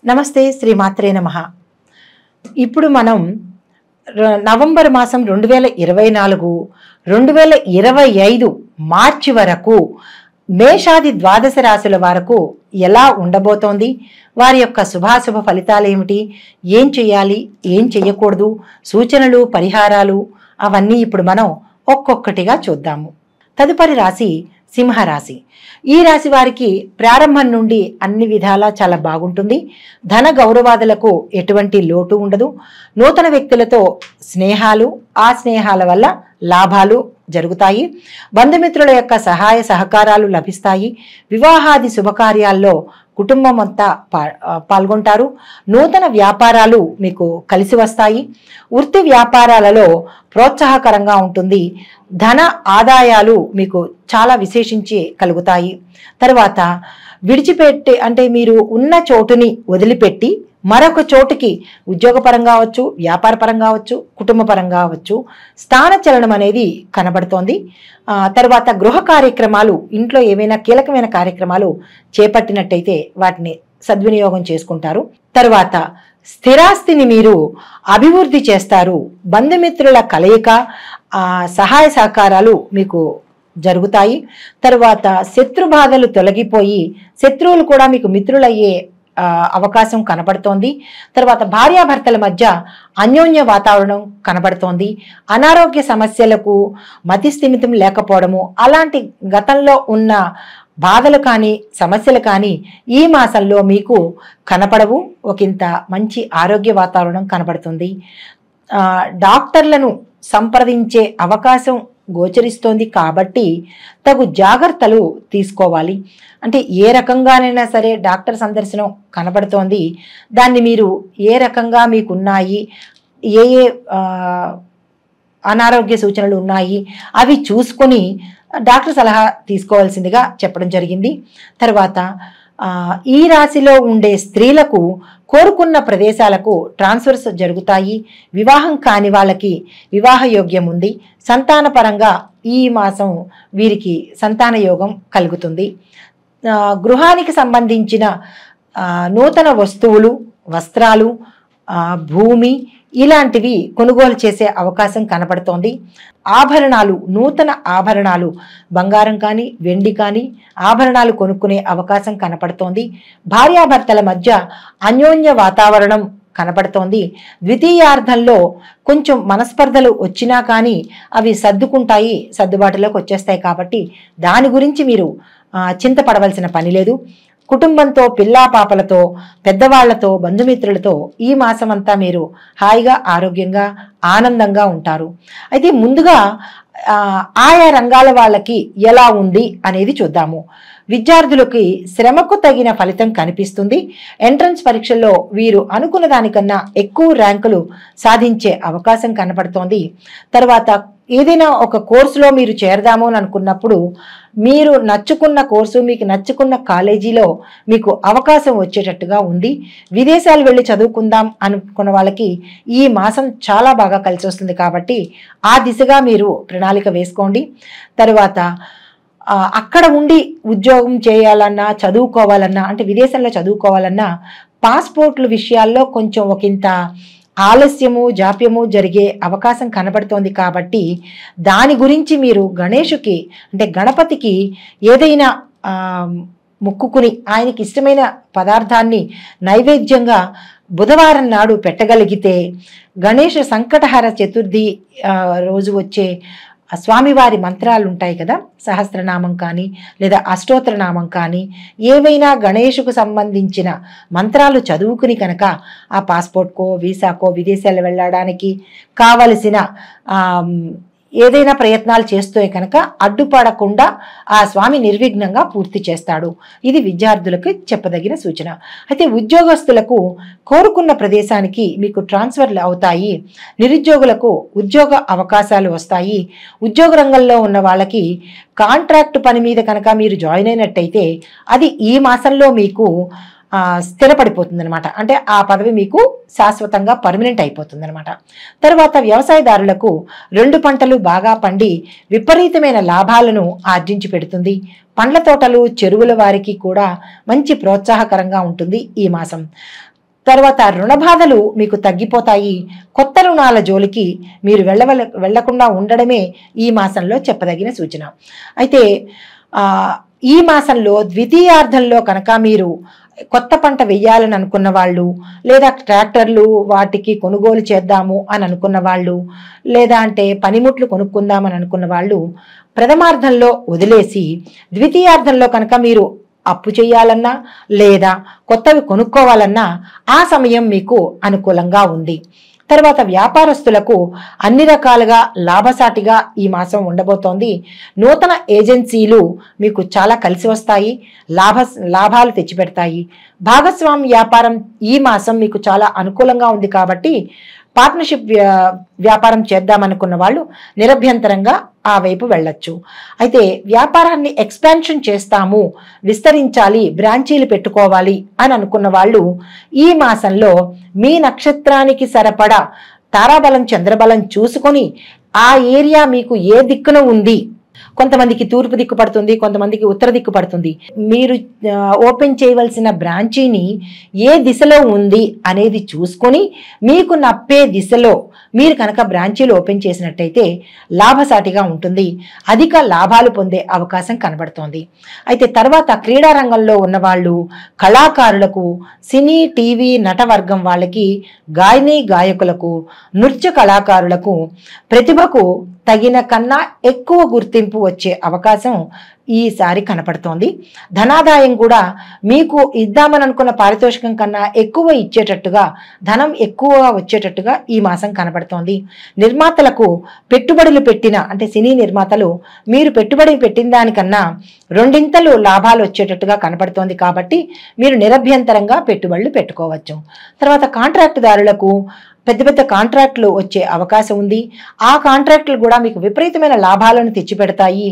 నమస్తే శ్రీమాత్రే నమః. ఇప్పుడు మనం నవంబర్ మాసం 2024, 2025 మార్చి వరకు మేషాది ద్వాదశ రాశుల వరకు ఎలా ఉండబోతోంది, వారి యొక్క శుభాశుభ ఫలితాలు ఏమిటి, ఏం చేయాలి, ఏం చేయకూడదు, సూచనలు, పరిహారాలు అవన్నీ ఇప్పుడు మనం ఒక్కొక్కటిగా చూద్దాము. తదుపరి రాశి సింహరాశి. ఈ రాశి వారికి ప్రారంభం నుండి అన్ని విధాలా చాలా బాగుంటుంది. ధన గౌరవాదులకు ఎటువంటి లోటు ఉండదు. నూతన వ్యక్తులతో స్నేహాలు, ఆ స్నేహాల వల్ల లాభాలు జరుగుతాయి. బంధుమిత్రుల యొక్క సహాయ సహకారాలు లభిస్తాయి. వివాహాది శుభకార్యాల్లో కుటుంబం అంతా పాల్గొంటారు. నూతన వ్యాపారాలు మీకు కలిసి వస్తాయి. వృత్తి వ్యాపారాలలో ప్రోత్సాహకరంగా ఉంటుంది. ధన ఆదాయాలు మీకు చాలా విశేషించి కలుగుతాయి. తర్వాత విడిచిపెట్టి అంటే మీరు ఉన్న చోటుని వదిలిపెట్టి మరొక చోటుకి ఉద్యోగపరంగా అవచ్చు, వ్యాపార పరంగా అవచ్చు, కుటుంబ పరంగా అవచ్చు స్థానచలనం అనేది కనబడుతోంది. తర్వాత గృహ కార్యక్రమాలు, ఇంట్లో ఏవైనా కీలకమైన కార్యక్రమాలు చేపట్టినట్టయితే వాటిని సద్వినియోగం చేసుకుంటారు. తర్వాత స్థిరాస్తిని మీరు అభివృద్ధి చేస్తారు. బంధుమిత్రుల కలయిక, సహాయ సహకారాలు మీకు జరుగుతాయి. తర్వాత శత్రు బాధలు తొలగిపోయి శత్రువులు కూడా మీకు మిత్రులయ్యే అవకాశం కనబడుతోంది. తర్వాత భార్యాభర్తల మధ్య అన్యోన్య వాతావరణం కనబడుతోంది. అనారోగ్య సమస్యలకు మతిస్థిమితం లేకపోవడము, అలాంటి గతంలో ఉన్న బాధలు కానీ సమస్యలు కానీ ఈ మాసంలో మీకు కనపడవు. ఒకంత మంచి ఆరోగ్య వాతావరణం కనబడుతుంది. డాక్టర్లను సంప్రదించే అవకాశం గోచరిస్తోంది కాబట్టి తగు జాగ్రత్తలు తీసుకోవాలి. అంటే ఏ రకంగానైనా సరే డాక్టర్ సందర్శనం కనబడుతోంది. దాన్ని మీరు ఏ రకంగా మీకున్నాయి, ఏ ఏ అనారోగ్య సూచనలు ఉన్నాయి అవి చూసుకొని డాక్టర్ సలహా తీసుకోవాల్సిందిగా చెప్పడం జరిగింది. తర్వాత ఈ రాశిలో ఉండే స్త్రీలకు కోరుకున్న ప్రదేశాలకు ట్రాన్స్ఫర్స్ జరుగుతాయి. వివాహం కాని వాళ్ళకి వివాహ యోగ్యం ఉంది. సంతాన పరంగా ఈ మాసం వీరికి సంతాన యోగం కలుగుతుంది. గృహానికి సంబంధించిన నూతన వస్తువులు, వస్త్రాలు, భూమి ఇలాంటివి కొనుగోలు చేసే అవకాశం కనబడుతోంది. ఆభరణాలు, నూతన ఆభరణాలు, బంగారం కానీ వెండి కానీ ఆభరణాలు కొనుక్కునే అవకాశం కనపడుతోంది. భార్యాభర్తల మధ్య అన్యోన్య వాతావరణం కనపడుతోంది. ద్వితీయార్థంలో కొంచెం మనస్పర్ధలు వచ్చినా కానీ అవి సర్దుకుంటాయి, సర్దుబాటులోకి వచ్చేస్తాయి. కాబట్టి దాని గురించి మీరు చింతపడవలసిన పని లేదు. కుటుంబంతో, పిల్లా పాపలతో, పెద్దవాళ్లతో, బంధుమిత్రులతో ఈ మాసం అంతా మీరు హాయిగా, ఆరోగ్యంగా, ఆనందంగా ఉంటారు. అయితే ముందుగా ఆయా రంగాల వాళ్ళకి ఎలా ఉంది అనేది చూద్దాము. విద్యార్థులకి శ్రమకు తగిన ఫలితం కనిపిస్తుంది. ఎంట్రన్స్ పరీక్షల్లో వీరు అనుకున్న దానికన్నా ఎక్కువ ర్యాంకులు సాధించే అవకాశం కనపడుతోంది. తర్వాత ఏదైనా ఒక కోర్సులో మీరు చేరదాము అని అనుకున్నప్పుడు మీరు నచ్చుకున్న కోర్సు, మీకు నచ్చుకున్న కాలేజీలో మీకు అవకాశం వచ్చేటట్టుగా ఉంది. విదేశాలు వెళ్ళి చదువుకుందాం అనుకున్న వాళ్ళకి ఈ మాసం చాలా బాగా కలిసి వస్తుంది. కాబట్టి ఆ దిశగా మీరు ప్రణాళిక వేసుకోండి. తర్వాత అక్కడ ఉండి ఉద్యోగం చేయాలన్నా, చదువుకోవాలన్నా, అంటే విదేశంలో చదువుకోవాలన్నా పాస్పోర్ట్ల విషయాల్లో కొంచెం ఒకంత ఆలస్యము, జాప్యము జరిగే అవకాశం కనబడుతోంది. కాబట్టి దాని గురించి మీరు గణేశుకి అంటే గణపతికి ఏదైనా మొక్కుకుని ఆయనకి ఇష్టమైన పదార్థాన్ని నైవేద్యంగా బుధవారం నాడు పెట్టగలిగితే గణేష సంకటహర చతుర్థి రోజు వచ్చే స్వామివారి మంత్రాలు ఉంటాయి కదా, సహస్రనామం కానీ లేదా అష్టోత్తరనామం కానీ ఏవైనా గణేషుకు సంబంధించిన మంత్రాలు చదువుకుని కనుక ఆ పాస్పోర్ట్కో, వీసాకో, విదేశాలు వెళ్ళడానికి కావలసిన ఏదైనా ప్రయత్నాలు చేస్తే కనుక అడ్డుపడకుండా ఆ స్వామి నిర్విఘ్నంగా పూర్తి చేస్తాడు. ఇది విద్యార్థులకు చెప్పదగిన సూచన. అయితే ఉద్యోగస్తులకు కోరుకున్న ప్రదేశానికి మీకు ట్రాన్స్ఫర్లు అవుతాయి. నిరుద్యోగులకు ఉద్యోగ అవకాశాలు వస్తాయి. ఉద్యోగ రంగంలో ఉన్న వాళ్ళకి కాంట్రాక్ట్ పని మీద కనుక మీరు జాయిన్ అయినట్టయితే అది ఈ మాసంలో మీకు స్థిరపడిపోతుంది అనమాట. అంటే ఆ పదవి మీకు శాశ్వతంగా పర్మనెంట్ అయిపోతుంది అనమాట. తర్వాత వ్యవసాయదారులకు 2 పంటలు బాగా పండి విపరీతమైన లాభాలను ఆర్జించి పెడుతుంది. పండ్ల తోటలు, చెరువుల వారికి కూడా మంచి ప్రోత్సాహకరంగా ఉంటుంది ఈ మాసం. తర్వాత రుణ బాధలు మీకు తగ్గిపోతాయి. కొత్త రుణాల జోలికి మీరు వెళ్లకుండా ఉండడమే ఈ మాసంలో చెప్పదగిన సూచన. అయితే ఈ మాసంలో ద్వితీయార్థంలో కనుక మీరు కొత్త పంట వెయ్యాలని అనుకున్న వాళ్ళు, లేదా ట్రాక్టర్లు వాటికి కొనుగోలు చేద్దాము అని అనుకున్న వాళ్ళు, లేదా అంటే పనిముట్లు కొనుక్కుందామని అనుకున్న వాళ్ళు ప్రథమార్థంలో వదిలేసి ద్వితీయార్థంలో కనుక మీరు అప్పు చేయాలన్నా లేదా కొత్తవి కొనుక్కోవాలన్నా ఆ సమయం మీకు అనుకూలంగా ఉంది. తర్వాత వ్యాపారస్తులకు అన్ని రకాలుగా లాభసాటిగా ఈ మాసం ఉండబోతోంది. నూతన ఏజెన్సీలు మీకు చాలా కలిసి వస్తాయి, లాభాలు తెచ్చిపెడతాయి. భాగస్వామి వ్యాపారం ఈ మాసం మీకు చాలా అనుకూలంగా ఉంది కాబట్టి పార్ట్నర్షిప్ వ్యాపారం చేద్దామనుకున్న వాళ్ళు నిరభ్యంతరంగా ఆ వైపు వెళ్ళొచ్చు. అయితే వ్యాపారాన్ని ఎక్స్పాన్షన్ చేస్తాము, విస్తరించాలి, బ్రాంచీలు పెట్టుకోవాలి అని అనుకున్న వాళ్ళు ఈ మాసంలో మీ నక్షత్రానికి సరిపడా తారాబలం చంద్రబలం చూసుకొని ఆ ఏరియా మీకు ఏ దిక్కున ఉంది, కొంతమందికి తూర్పు దిక్కు పడుతుంది, కొంతమందికి ఉత్తర దిక్కు పడుతుంది, మీరు ఓపెన్ చేయవలసిన బ్రాంచీని ఏ దిశలో ఉంది అనేది చూసుకొని మీకు నప్పే దిశలో మీరు కనుక బ్రాంచీలు ఓపెన్ చేసినట్టయితే లాభసాటిగా ఉంటుంది, అధిక లాభాలు పొందే అవకాశం కనబడుతోంది. అయితే తర్వాత క్రీడా రంగంలో ఉన్నవాళ్ళు, కళాకారులకు, సినీ టీవీ నటవర్గం వాళ్ళకి, గాయకులకు, నృత్య కళాకారులకు ప్రతిభకు తగిన కన్నా ఎక్కువ గుర్తింపు వచ్చే అవకాశం ఈసారి కనపడుతోంది. ధనాదాయం కూడా మీకు ఇద్దామని అనుకున్న పారితోషికం కన్నా ఎక్కువ ఇచ్చేటట్టుగా, ధనం ఎక్కువ వచ్చేటట్టుగా ఈ మాసం కనపడుతోంది. నిర్మాతలకు పెట్టుబడులు పెట్టిన, అంటే సినీ నిర్మాతలు మీరు పెట్టుబడి పెట్టిన దానికన్నా రెండింతలు లాభాలు వచ్చేటట్టుగా కనపడుతోంది కాబట్టి మీరు నిరభ్యంతరంగా పెట్టుబడులు పెట్టుకోవచ్చు. తర్వాత కాంట్రాక్టుదారులకు పెద్ద పెద్ద కాంట్రాక్టులు వచ్చే అవకాశం ఉంది. ఆ కాంట్రాక్టులు కూడా మీకు విపరీతమైన లాభాలను తెచ్చిపెడతాయి,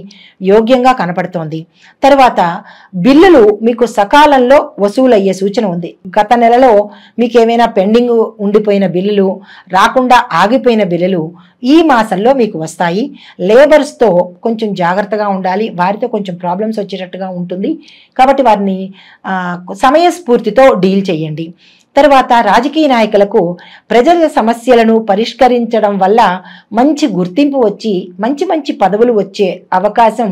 యోగ్యంగా కనపడుతోంది. తర్వాత బిల్లులు మీకు సకాలంలో వసూలయ్యే సూచన ఉంది. గత నెలలో మీకు ఏమైనా పెండింగ్ ఉండిపోయిన బిల్లులు, రాకుండా ఆగిపోయిన బిల్లులు ఈ మాసంలో మీకు వస్తాయి. లేబర్స్తో కొంచెం జాగ్రత్తగా ఉండాలి, వారితో కొంచెం ప్రాబ్లమ్స్ వచ్చేటట్టుగా ఉంటుంది కాబట్టి వారిని సమయస్ఫూర్తితో డీల్ చేయండి. తర్వాత రాజకీయ నాయకులకు ప్రజల సమస్యలను పరిష్కరించడం వల్ల మంచి గుర్తింపు వచ్చి మంచి మంచి పదవులు వచ్చే అవకాశం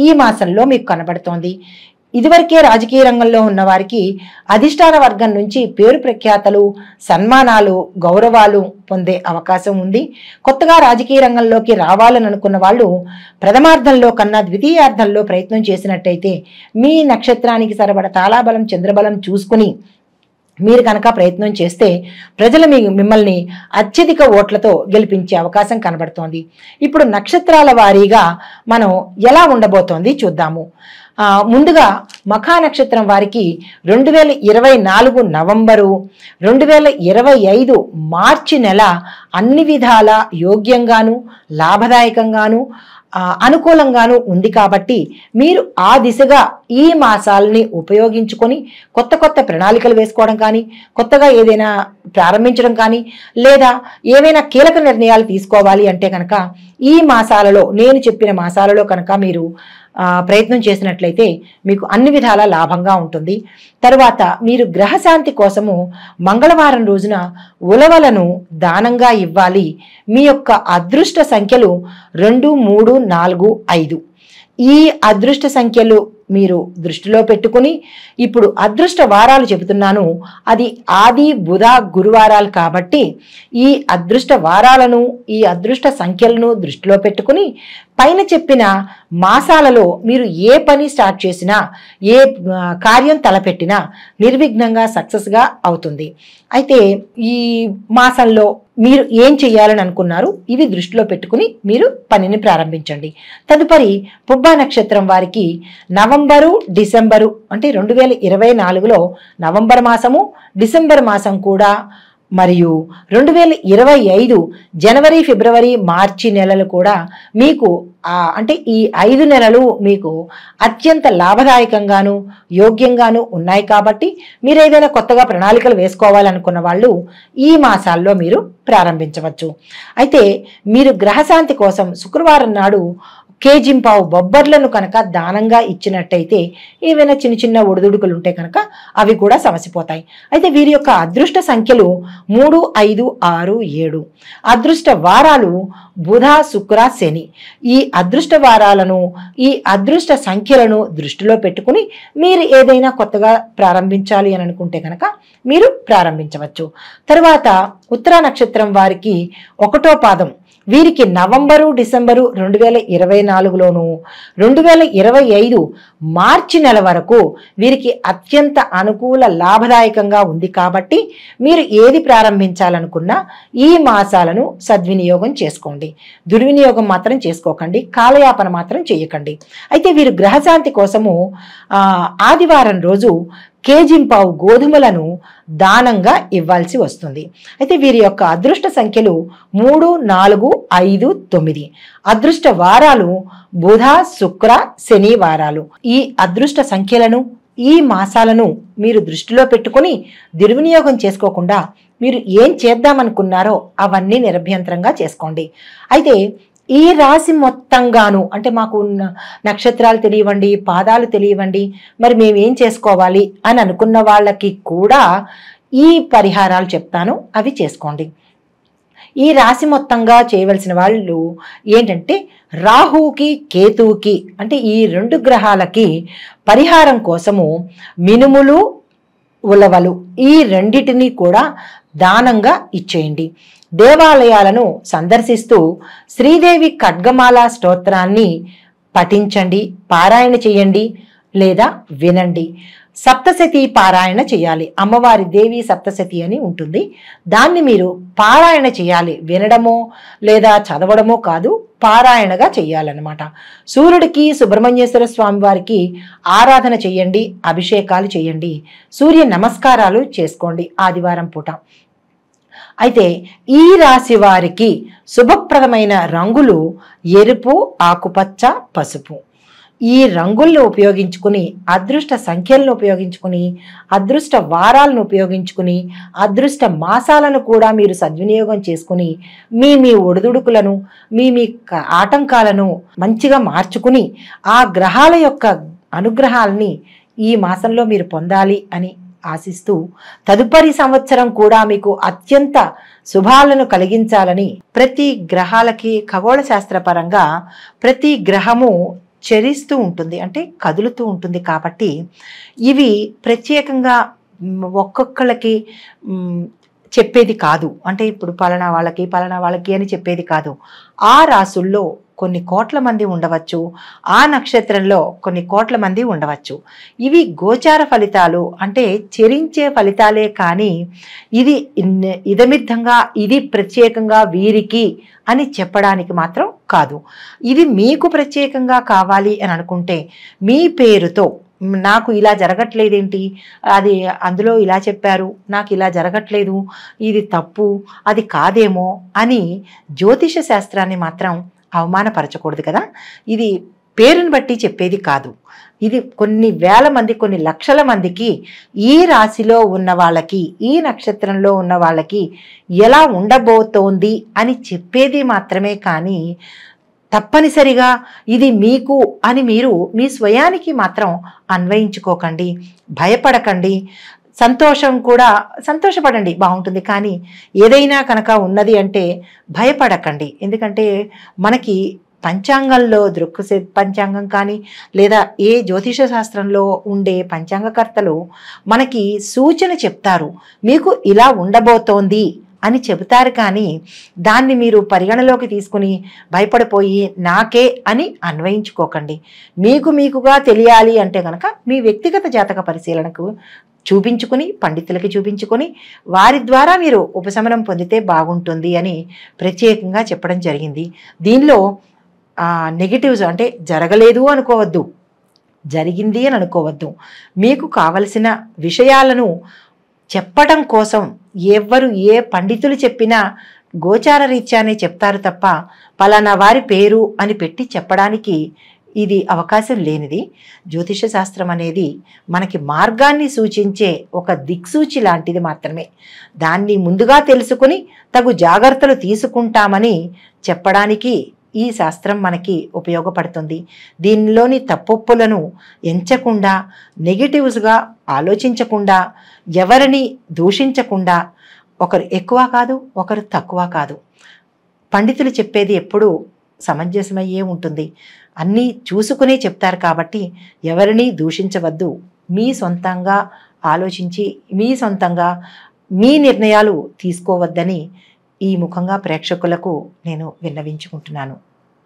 ఈ మాసంలో మీకు కనబడుతోంది. ఇదివరకే రాజకీయ రంగంలో ఉన్న వారికి అధిష్టాన వర్గం నుంచి పేరు ప్రఖ్యాతలు, సన్మానాలు, గౌరవాలు పొందే అవకాశం ఉంది. కొత్తగా రాజకీయ రంగంలోకి రావాలని అనుకున్న వాళ్ళు ప్రథమార్థంలో కన్నా ద్వితీయార్థంలో ప్రయత్నం చేసినట్టయితే మీ నక్షత్రానికి సరిపడ తాళాబలం చంద్రబలం చూసుకుని మీరు కనుక ప్రయత్నం చేస్తే ప్రజలు మిమ్మల్ని అత్యధిక ఓట్లతో గెలిపించే అవకాశం కనబడుతోంది. ఇప్పుడు నక్షత్రాల వారీగా మనం ఎలా ఉండబోతోంది చూద్దాము. ముందుగా మఖా నక్షత్రం వారికి 2024 నవంబరు, 2025 మార్చి నెల అన్ని విధాల యోగ్యంగాను, లాభదాయకంగాను, అనుకూలంగాను ఉంది కాబట్టి మీరు ఆ దిశగా ఈ మాసాలని ఉపయోగించుకొని కొత్త కొత్త ప్రణాళికలు వేసుకోవడం కానీ, కొత్తగా ఏదైనా ప్రారంభించడం కానీ, లేదా ఏవైనా కీలక నిర్ణయాలు తీసుకోవాలి అంటే కనుక ఈ మాసాలలో, నేను చెప్పిన మాసాలలో కనుక మీరు ప్రయత్నం చేసినట్లయితే మీకు అన్ని విధాల లాభంగా ఉంటుంది. తర్వాత మీరు గ్రహశాంతి కోసము మంగళవారం రోజున ఉలవలను దానంగా ఇవ్వాలి. మీ యొక్క అదృష్ట సంఖ్యలు 2, 3, 4, 5. ఈ అదృష్ట సంఖ్యలు మీరు దృష్టిలో పెట్టుకుని ఇప్పుడు అదృష్ట వారాలు చెబుతున్నాను. అది ఆది, బుధ, గురువారాలు కాబట్టి ఈ అదృష్ట వారాలను, ఈ అదృష్ట సంఖ్యలను దృష్టిలో పెట్టుకుని పైన చెప్పిన మాసాలలో మీరు ఏ పని స్టార్ట్ చేసినా, ఏ కార్యం తలపెట్టినా నిర్విఘ్నంగా సక్సెస్గా అవుతుంది. అయితే ఈ మాసంలో మీరు ఏం చేయాలని అనుకున్నారు ఇవి దృష్టిలో పెట్టుకుని మీరు పనిని ప్రారంభించండి. తదుపరి పుబ్బ నక్షత్రం వారికి నవంబరు, డిసెంబరు అంటే 2024లో నవంబర్ మాసము, డిసెంబర్ మాసం కూడా, మరియు 2025 జనవరి, ఫిబ్రవరి, మార్చి నెలలు కూడా మీకు అంటే ఈ 5 నెలలు మీకు అత్యంత లాభదాయకంగాను, యోగ్యంగాను ఉన్నాయి కాబట్టి మీరు ఏదైనా కొత్తగా ప్రణాళికలు వేసుకోవాలనుకున్న వాళ్ళు ఈ మాసాల్లో మీరు ప్రారంభించవచ్చు. అయితే మీరు గ్రహశాంతి కోసం శుక్రవారం నాడు కేజింపావు బొబ్బర్లను కనుక దానంగా ఇచ్చినట్టయితే ఏవైనా చిన్న చిన్న ఒడిదుడుకులు ఉంటే కనుక అవి కూడా సమసిపోతాయి. అయితే వీరి యొక్క అదృష్ట సంఖ్యలు 3, 5, 6, 7. అదృష్ట వారాలు బుధ, శుక్ర, శని. ఈ అదృష్ట వారాలను, ఈ అదృష్ట సంఖ్యలను దృష్టిలో పెట్టుకుని మీరు ఏదైనా కొత్తగా ప్రారంభించాలి అని అనుకుంటే కనుక మీరు ప్రారంభించవచ్చు. తర్వాత ఉత్తరా నక్షత్రం వారికి 1వ పాదం. వీరికి నవంబరు, డిసెంబరు 2024లోను 2025 మార్చి నెల వరకు వీరికి అత్యంత అనుకూల లాభదాయకంగా ఉంది. కాబట్టి మీరు ఏది ప్రారంభించాలనుకున్నా ఈ మాసాలను సద్వినియోగం చేసుకోండి. దుర్వినియోగం మాత్రం చేసుకోకండి, కాలయాపన మాత్రం చేయకండి. అయితే వీరు గ్రహశాంతి కోసము ఆదివారం రోజు కేజింపావు గోధుమలను దానంగా ఇవ్వాల్సి వస్తుంది. అయితే వీరి యొక్క అదృష్ట సంఖ్యలు 3, 4, 5, 9. అదృష్ట వారాలు బుధ, శుక్ర, శని వారాలు. ఈ అదృష్ట సంఖ్యలను, ఈ మాసాలను మీరు దృష్టిలో పెట్టుకుని దుర్వినియోగం చేసుకోకుండా మీరు ఏం చేద్దామనుకున్నారో అవన్నీ నిరభ్యంతరంగా చేసుకోండి. అయితే ఈ రాశి మొత్తంగాను, అంటే మాకు నక్షత్రాలు తెలియవండి, పాదాలు తెలియవండి, మరి మేమేం చేసుకోవాలి అని అనుకున్న వాళ్ళకి కూడా ఈ పరిహారాలు చెప్తాను, అవి చేసుకోండి. ఈ రాశి మొత్తంగా చేయవలసిన వాళ్ళు ఏంటంటే రాహుకి, కేతువుకి, అంటే ఈ 2 గ్రహాలకి పరిహారం కోసము మినుములు, ఉలవలు ఈ రెండిటిని కూడా దానంగా ఇచ్చేయండి. దేవాలయాలను సందర్శిస్తూ శ్రీదేవి ఖడ్గమాల స్తోత్రాన్ని పఠించండి, పారాయణ చేయండి లేదా వినండి. సప్తశతి పారాయణ చేయాలి. అమ్మవారి దేవి సప్తశతి అని ఉంటుంది, దాన్ని మీరు పారాయణ చేయాలి. వినడమో లేదా చదవడమో కాదు, పారాయణగా చేయాలన్నమాట. సూర్యుడికి, సుబ్రహ్మణ్యేశ్వర స్వామి వారికి ఆరాధన చేయండి, అభిషేకాలు చేయండి, సూర్య నమస్కారాలు చేసుకోండి ఆదివారం పూట. అయితే ఈ రాశి వారికి శుభప్రదమైన రంగులు ఎరుపు, ఆకుపచ్చ, పసుపు. ఈ రంగులను ఉపయోగించుకుని, అదృష్ట సంఖ్యలను ఉపయోగించుకుని, అదృష్ట వారాలను ఉపయోగించుకుని, అదృష్ట మాసాలను కూడా మీరు సద్వినియోగం చేసుకుని మీ ఒడిదుడుకులను, మీ ఆటంకాలను మంచిగా మార్చుకుని ఆ గ్రహాల యొక్క అనుగ్రహాలని ఈ మాసంలో మీరు పొందాలి అని ఆశిస్తూ తదుపరి సంవత్సరం కూడా మీకు అత్యంత శుభాలను కలిగించాలని, ప్రతి గ్రహాలకి ఖగోళ శాస్త్రపరంగా ప్రతి గ్రహము చరిస్తూ ఉంటుంది, అంటే కదులుతూ ఉంటుంది. కాబట్టి ఇవి ప్రత్యేకంగా ఒక్కొక్కళ్ళకి చెప్పేది కాదు, అంటే ఇప్పుడు పలానా వాళ్ళకి అని చెప్పేది కాదు. ఆ రాసుల్లో కొన్ని కోట్ల మంది ఉండవచ్చు, ఆ నక్షత్రంలో కొన్ని కోట్ల మంది ఉండవచ్చు. ఇవి గోచార ఫలితాలు, అంటే చెరించే ఫలితాలే కానీ ఇది ఇదమిద్ధంగా ఇది ప్రత్యేకంగా వీరికి అని చెప్పడానికి మాత్రం కాదు. ఇది మీకు ప్రత్యేకంగా కావాలి అని అనుకుంటే మీ పేరుతో నాకు ఇలా జరగట్లేదేంటి, అది అందులో ఇలా చెప్పారు, నాకు ఇలా జరగట్లేదు, ఇది తప్పు, అది కాదేమో అని జ్యోతిష శాస్త్రాన్ని మాత్రం అవమానపరచకూడదు కదా. ఇది పేరుని బట్టి చెప్పేది కాదు. ఇది కొన్ని వేల మంది, కొన్ని లక్షల మందికి ఈ రాశిలో ఉన్న వాళ్ళకి, ఈ నక్షత్రంలో ఉన్న వాళ్ళకి ఎలా ఉండబోతోంది అని చెప్పేది మాత్రమే కానీ తప్పనిసరిగా ఇది మీకు అని మీరు మీ స్వయానికి మాత్రం అన్వయించుకోకండి, భయపడకండి. సంతోషపడండి, బాగుంటుంది. కానీ ఏదైనా కనుక ఉన్నది అంటే భయపడకండి. ఎందుకంటే మనకి పంచాంగంలో దృక్సే పంచాంగం కానీ లేదా ఏ జ్యోతిష శాస్త్రంలో ఉండే పంచాంగకర్తలు మనకి సూచన చెప్తారు, మీకు ఇలా ఉండబోతోంది అని చెబుతారు. కానీ దాన్ని మీరు పరిగణలోకి తీసుకుని భయపడిపోయి నాకే అని అన్వయించుకోకండి. మీకుగా తెలియాలి అంటే కనుక మీ వ్యక్తిగత జాతక పరిశీలనకు చూపించుకుని, పండితులకి చూపించుకొని వారి ద్వారా మీరు ఉపశమనం పొందితే బాగుంటుంది అని ప్రత్యేకంగా చెప్పడం జరిగింది. దీనిలో నెగిటివ్స్ అంటే జరగలేదు అనుకోవద్దు, జరిగింది అని అనుకోవద్దు. మీకు కావలసిన విషయాలను చెప్పటం కోసం ఎవరు ఏ పండితులు చెప్పినా గోచార రీత్యానే చెప్తారు తప్ప పలానా వారి పేరు అని పెట్టి చెప్పడానికి ఇది అవకాశం లేనిది. జ్యోతిష శాస్త్రం అనేది మనకి మార్గాన్ని సూచించే ఒక దిక్సూచి లాంటిది మాత్రమే. దాన్ని ముందుగా తెలుసుకుని తగు జాగ్రత్తలు తీసుకుంటామని చెప్పడానికి ఈ శాస్త్రం మనకి ఉపయోగపడుతుంది. దీనిలోని తప్పొప్పులను ఎంచకుండా, నెగిటివ్స్గా ఆలోచించకుండా, ఎవరిని దూషించకుండా, ఒకరు ఎక్కువ కాదు, ఒకరు తక్కువ కాదు. పండితులు చెప్పేది ఎప్పుడూ సమంజసమయ్యే ఉంటుంది. అన్నీ చూసుకునే చెప్తారు కాబట్టి ఎవరిని దూషించవద్దు. మీ సొంతంగా ఆలోచించి, మీ సొంతంగా మీ నిర్ణయాలు తీసుకోవద్దని ఈ ముఖంగా ప్రేక్షకులకు నేను విన్నవించుకుంటున్నాను.